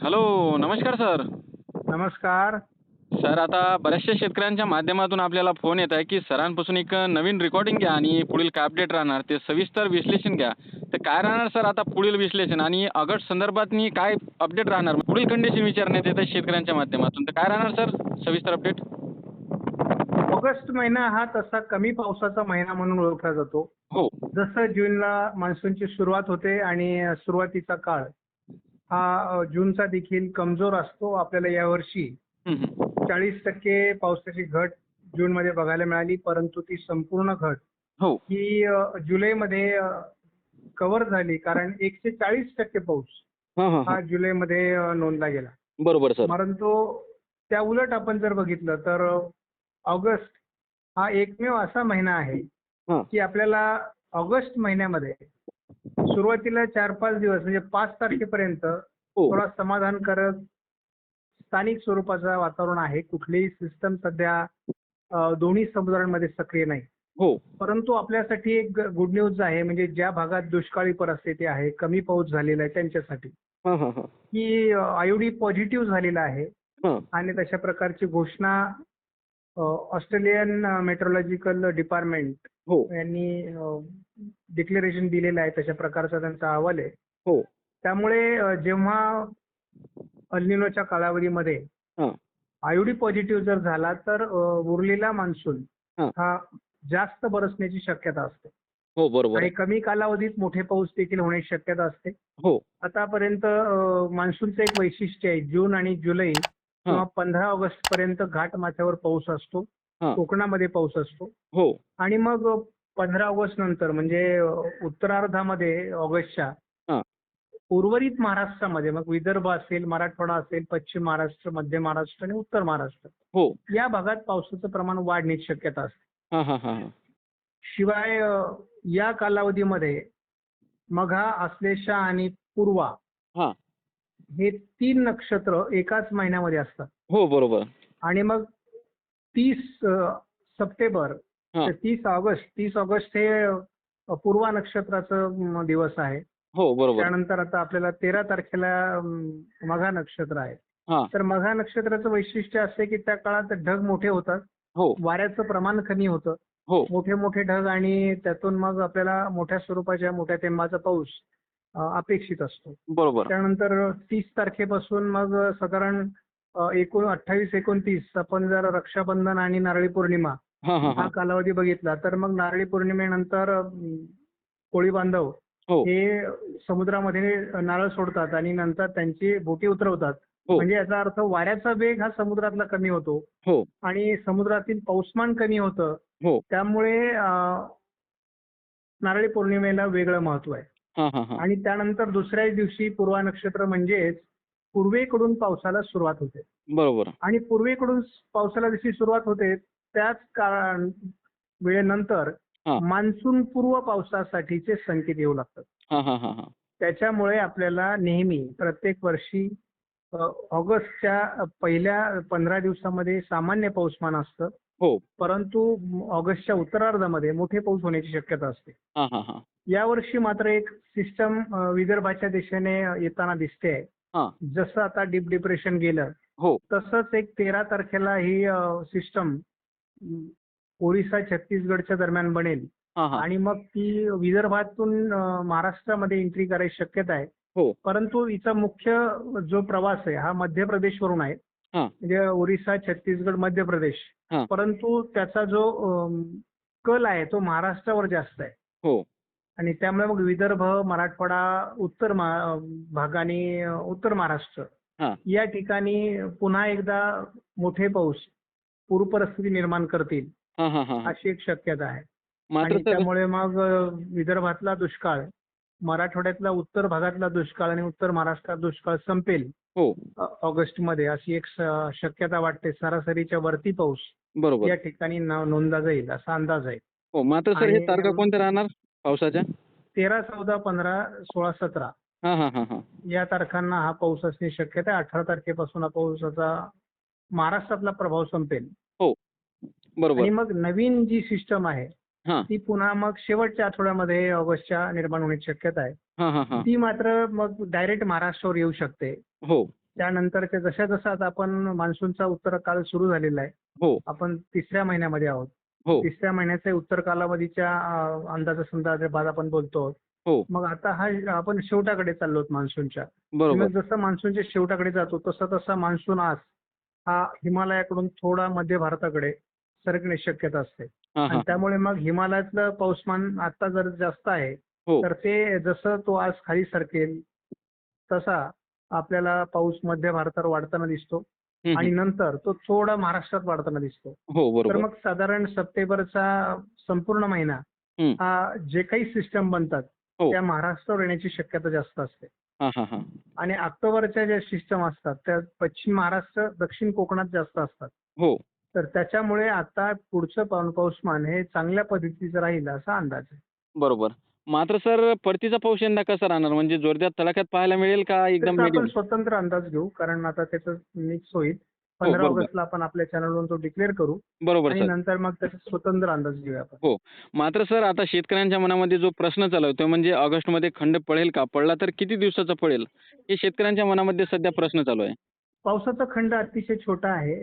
Hello, नमस्कार sir. नमस्कार. Sir, आता बऱ्याचशा शेतकऱ्यांच्या माध्यमातून आपल्याला फोन येत आहे, की सरांपासून एक नवीन रेकॉर्डिंग घ्या आणि पुढील काय अपडेट राहणार ते सविस्तर विश्लेषण घ्या. तर काय राहणार सर आता पुढील विश्लेषण आणि ऑगस्ट संदर्भात काय अपडेट राहणार? पुढील कंडिशन विचारण्यात येत आहे शेतकऱ्यांच्या माध्यमातून. तर काय राहणार सर सविस्तर अपडेट? ऑगस्ट महिना हा तसा कमी पावसाचा महिना म्हणून ओळखला जातो. हो. जसं जूनला मान्सूनची सुरुवात होते आणि सुरुवातीचा काळ हा जूनचा देखील कमजोर असतो. आपल्याला यावर्षी हं, हं. 40% पावसाची घट जूनमध्ये बघायला मिळाली, परंतु ती संपूर्ण घट हो. ही जुलैमध्ये कव्हर झाली, कारण 140% पाऊस हां, हां, हां. हा जुलैमध्ये नोंदला गेला. बरोबर सर. परंतु त्या उलट आपण जर बघितलं तर ऑगस्ट हा एकमेव असा महिना आहे हां. की आपल्याला ऑगस्ट महिन्यामध्ये सुरुवातीला 4-5 दिवस म्हणजे 5 तारखेपर्यंत हो. थोडा समाधानकारक स्थानिक स्वरूपाचं वातावरण आहे. कुठलीही सिस्टम सध्या दोन्ही समुद्रांमध्ये सक्रिय नाही. हो. परंतु आपल्यासाठी एक गुड न्यूज आहे, म्हणजे ज्या भागात दुष्काळी परिस्थिती आहे, कमी पाऊस झालेला आहे त्यांच्यासाठी, हां, हां, हां. की आयओडी पॉझिटिव्ह झालेला आहे. हां. आणि तशा प्रकारची घोषणा ऑस्ट्रेलियन मेट्रोलॉजिकल डिपार्टमेंट हो. यांनी डिक्लेरेशन दिलेलं आहे. तशा प्रकारचा त्यांचा अहवाल आहे. हो. त्यामुळे जेव्हा अल्निनोच्या कालावधीमध्ये हां. आयओडी पॉझिटिव्ह जर झाला तर उरलेला मान्सून हां. हा जास्त बरसण्याची शक्यता असते हो, बरोबर आणि आहे. कमी कालावधीत मोठे पाऊस देखील होण्याची शक्यता असते. हो. आतापर्यंत मान्सूनचं एक वैशिष्ट्य आहे, जून आणि जुलै हां. किंवा 15 ऑगस्ट पर्यंत घाटमाथ्यावर पाऊस असतो, हां. कोकणामध्ये पाऊस असतो हो. आणि मग 15 ऑगस्ट नंतर म्हणजे उत्तरार्धामध्ये ऑगस्टच्या हां. उर्वरित महाराष्ट्रामध्ये, मग विदर्भ असेल, मराठवाडा असेल, पश्चिम महाराष्ट्र, मध्य महाराष्ट्र आणि उत्तर महाराष्ट्र हो. या भागात पावसाचं प्रमाण वाढण्याची शक्यता असते. हां, हां, हां, हां. शिवाय या कालावधीमध्ये मघा, आश्लेषा आणि पूर्वा हां. हे 3 नक्षत्र एकाच महिन्यामध्ये असतात हो, बरोबर. आणि मग 30 सप्टेंबर हां. ते 30 ऑगस्ट हे पूर्वा नक्षत्राचं दिवस आहे. हो, बरोबर. त्यानंतर आता आपल्याला 13 तारखेला मघा नक्षत्र आहे. हां. तर मघा नक्षत्राचं वैशिष्ट्य असं आहे की त्या काळात ढग मोठे होतात, हो. वाऱ्याचं प्रमाण कमी होतं, हो. मोठे मोठे ढग आणि त्यातून मग आपल्याला मोठ्या स्वरूपाच्या मोठ्या थेंबाचा पाऊस अपेक्षित असतो. बरोबर. त्यानंतर 30 तारखेपासून मग साधारण 28-29 आपण जर रक्षाबंधन आणि नारळी पौर्णिमा हां, हां, हा हां. कालावधी बघितला तर मग नारळी पौर्णिमेनंतर कोळी बांधव हो. हे समुद्रामध्ये नारळ सोडतात आणि नंतर त्यांची बोटी उतरवतात. हो. म्हणजे याचा अर्थ वाऱ्याचा वेग हा समुद्रातला कमी होतो हो. आणि समुद्रातील पाऊसमान कमी होतं. हो. त्यामुळे नारळी पौर्णिमेला वेगळं महत्व आहे. हां, हां, हां. आणि त्यानंतर दुसऱ्याच दिवशी पूर्वा नक्षत्र म्हणजेच पूर्वेकडून पावसाला सुरुवात होते बरोबर. आणि पूर्वेकडून पावसाला जशी सुरुवात होते त्याच वेळेनंतर हां. मान्सून पूर्व पावसासाठीचे संकेत येऊ लागतात. हां, हां, हां, हां. त्याच्यामुळे आपल्याला नेहमी प्रत्येक वर्षी ऑगस्टच्या पहिल्या 15 दिवसामध्ये सामान्य पाऊसमान असतं, हो. परंतु ऑगस्टच्या उत्तरार्धामध्ये मोठे पाऊस होण्याची शक्यता असते. हां, हां, हां. यावर्षी मात्र एक सिस्टम विदर्भाच्या दिशेने येताना दिसते. हां. जसं आता डीप डिप्रेशन गेलं हो. तसंच एक 13 तारखेला ही सिस्टम ओरिसा छत्तीसगडच्या दरम्यान बनेल हां, हां. आणि मग ती विदर्भातून महाराष्ट्रामध्ये एंट्री करायची शक्यता आहे. हो. परंतु हिचा मुख्य जो प्रवास आहे हा मध्य प्रदेशवरून आहे, हां. म्हणजे ओरिसा, छत्तीसगड, मध्य प्रदेश. हां. परंतु त्याचा जो कल आहे तो महाराष्ट्रावर जास्त आहे हो. आणि त्यामुळे मग विदर्भ, मराठवाडा, उत्तर भाग आणि उत्तर महाराष्ट्र हां. या ठिकाणी पुन्हा एकदा मोठे पाऊस पूरपरिस्थिती निर्माण करतील हां, हां, हां, हां. अशी एक शक्यता आहे. मात्र आणि सर त्यामुळे मग विदर्भातला दुष्काळ, मराठवाड्यातला उत्तर भागातला दुष्काळ आणि उत्तर महाराष्ट्रात दुष्काळ संपेल हो. ऑगस्टमध्ये अशी एक शक्यता वाटते. सरासरीच्या वरती पाऊस बरोबर. या ठिकाणी नोंदला जाईल असा अंदाज आहे. हो. मात्र सर हे आणि तारखा कोणत्या राहणार पावसाच्या? 13, 14, 15, 16, 17 हां, हां, हां, हां. या तारखांना हा पाऊस असण्याची शक्यता आहे. 18 तारखेपासून हा पावसाचा महाराष्ट्रातला प्रभाव संपेल हो. बरोबर. आणि मग नवीन जी सिस्टम आहे हां. ती पुन्हा मग शेवटच्या आठवड्यामध्ये ऑगस्टच्या निर्माण होण्याची शक्यता आहे. हां, हां, हां. ती मात्र मग डायरेक्ट महाराष्ट्रावर येऊ शकते. हो. त्यानंतरच्या जशा आता आपण मान्सूनचा उत्तर काल सुरू झालेला आहे. हो, आपण 3ऱ्या महिन्यामध्ये आहोत. हो, 3ऱ्या महिन्याच्या उत्तर कालावधीच्या अंदाजासंदर्भात आपण बोलतो आहोत. हो. मग आता हा आपण शेवटाकडे चाललो आहोत मान्सूनच्या. बरोबर. मग जसं मान्सूनच्या शेवटाकडे जातो तसा मान्सून आज हा हिमालयाकडून थोडा मध्य भारताकडे सरकण्याची शक्यता असते. हां, आणि हां. त्यामुळे मग हिमालयातलं पाऊसमान आता जर जास्त आहे, हो. तर ते जसं तो आज खाली सरकेल तसा आपल्याला पाऊस मध्य भारतावर वाढताना दिसतो हं, आणि हं. नंतर तो थोडा महाराष्ट्रात वाढताना दिसतो. हो, तर बरोबर. मग साधारण सप्टेंबरचा संपूर्ण महिना हं. हा जे काही सिस्टम बनतात हो. त्या महाराष्ट्रावर येण्याची शक्यता जास्त असते. हां, हां, हां. आणि ऑक्टोबरच्या ज्या सिस्टम असतात त्या पश्चिम महाराष्ट्र, दक्षिण कोकणात जास्त असतात. हो. तर त्याच्यामुळे आता पुढचं पाऊसमान हे चांगल्या पद्धतीचं राहील असा अंदाज आहे. बरोबर. मात्र सर परतीचा पाऊस यंदा कसा राहणार? म्हणजे जोरदार तडाख्यात पाहायला मिळेल का एकदम त्याचा आपण मीडियम? स्वतंत्र अंदाज घेऊ कारण आता त्याचं मिक्स होईल. हो, 15 बरोबर. ऑगस्टला आपण आपल्या चॅनलवरून तो डिक्लेअर करू बरोबर आणि सर. नंतर मग त्याचा स्वतंत्र अंदाज घेऊया आपण. हो. मात्र सर आता शेतकऱ्यांच्या मनामध्ये जो प्रश्न चालू आहे तो म्हणजे ऑगस्टमध्ये खंड पडेल का? पडला तर किती दिवसाचा पडेल? हे शेतकऱ्यांच्या मनामध्ये सध्या प्रश्न चालू आहे. पावसाचा खंड अतिशय छोटा आहे.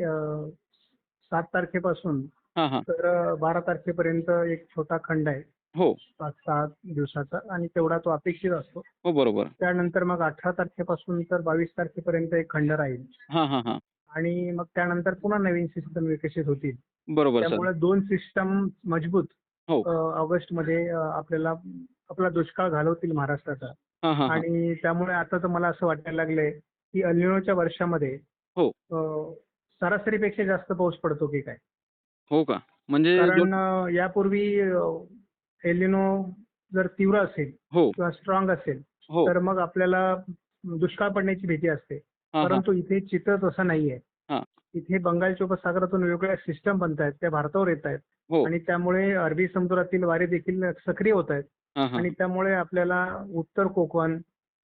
7 तारखेपासून हां, हां. तर 12 तारखेपर्यंत एक छोटा खंड आहे. हो. 5-6 दिवसाचा आणि तेवढा तो अपेक्षित असतो. हो, बरोबर. त्यानंतर मग 18 तारखेपासून तर 22 तारखेपर्यंत एक खंड राहील हां, हां, हां. आणि मग त्यानंतर पुन्हा नवीन सिस्टम विकसित होतील. बरोबर सर. त्यामुळे 2 सिस्टम मजबूत हो. ऑगस्टमध्ये आपल्याला आपला दुष्काळ घालवतील महाराष्ट्राचा. हां, हां, हां. आणि त्यामुळे आता तर मला असं वाटायला लागलंय की एल निनोच्या वर्षामध्ये हो. सरासरीपेक्षा जास्त पाऊस पडतो की काय? हो का? म्हणजे जो कारण यापूर्वी एल निनो जर तीव्र असेल हो, किंवा स्ट्रॉंग असेल, हो. तर मग आपल्याला दुष्काळ पडण्याची भीती असते. हां, हां. परंतु इथे चित्र तसं नाहीये. हां. इथे बंगालच्या उपसागरातून वेगवेगळ्या सिस्टम बनतायत, त्या भारतावर येतायत हो. आणि त्यामुळे अरबी समुद्रातील वारे देखील सक्रिय होत आहेत हां, हां. आणि त्यामुळे आपल्याला उत्तर कोकण,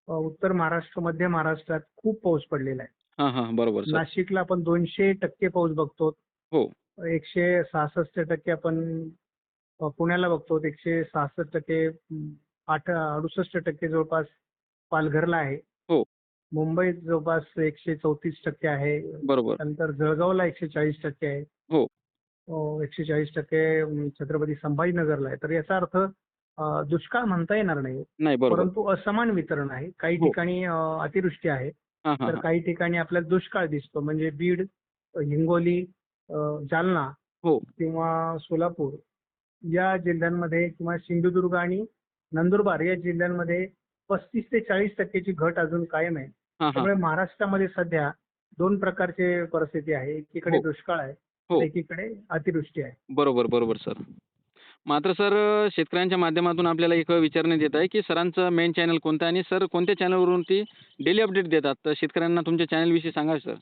उत्तर महाराष्ट्र, मध्य महाराष्ट्रात खूप पाऊस पडलेला आहे. हां, हां. बरोबर सर. नाशिकला आपण 200% पाऊस बघतो. हो. 166% आपण पुण्याला बघतो. 166% 68% जवळपास पालघरला आहे. हो. मुंबईत जवळपास 134% आहे. बरोबर. त्यानंतर जळगावला 140% आहे. हो. 140% छत्रपती संभाजीनगरला आहे. तर याचा अर्थ दुष्काळ म्हणता येणार नाही. नाही बरोबर. परंतु असमान वितरण आहे. काही हो. ठिकाणी अतिवृष्टी आहे. हां, हां, तर हां. काही ठिकाणी आपल्याला दुष्काळ दिसतो. म्हणजे बीड, हिंगोली, जालना हो. किंवा सोलापूर या जिल्ह्यांमध्ये किंवा सिंधुदुर्ग आणि नंदुरबार या जिल्ह्यांमध्ये 35 ते 40% ची घट अजून कायम आहे. हां, हां. त्यामुळे महाराष्ट्रामध्ये सध्या 2 प्रकारची परिस्थिती आहे. एकीकडे हो. दुष्काळ आहे, हो. तर एकीकडे अतिवृष्टी आहे. बरोबर, बरोबर सर. मात्र सर शेतकऱ्यांच्या माध्यमातून आपल्याला एक विचारण्यात येत आहे, की सरांचं मेन चॅनल कोणतं आहे आणि सर कोणत्या चॅनलवरून ती डेली अपडेट देतात? तर शेतकऱ्यांना तुमच्या चॅनलविषयी सांगा सर.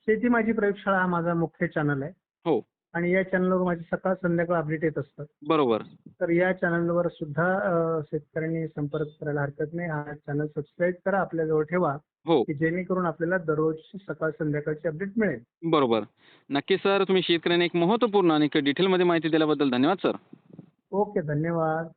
शेती माझी प्रयोगशाळा हा माझा मुख्य चॅनल आहे हो. आणि या चॅनलवर माझे सकाळ संध्याकाळ अपडेट येत असतात. बरोबर. तर या चॅनलवर सुद्धा शेतकऱ्यांनी संपर्क करायला हरकत नाही. हा चॅनल सबस्क्राईब करा, आपल्याजवळ ठेवा, हो. की जेणेकरून आपल्याला दररोज सकाळ संध्याकाळची अपडेट मिळेल. बरोबर. नक्की सर तुम्ही शेतकऱ्यांना एक महत्त्वपूर्ण आणि डिटेलमध्ये माहिती दिल्याबद्दल धन्यवाद सर. ओके, धन्यवाद.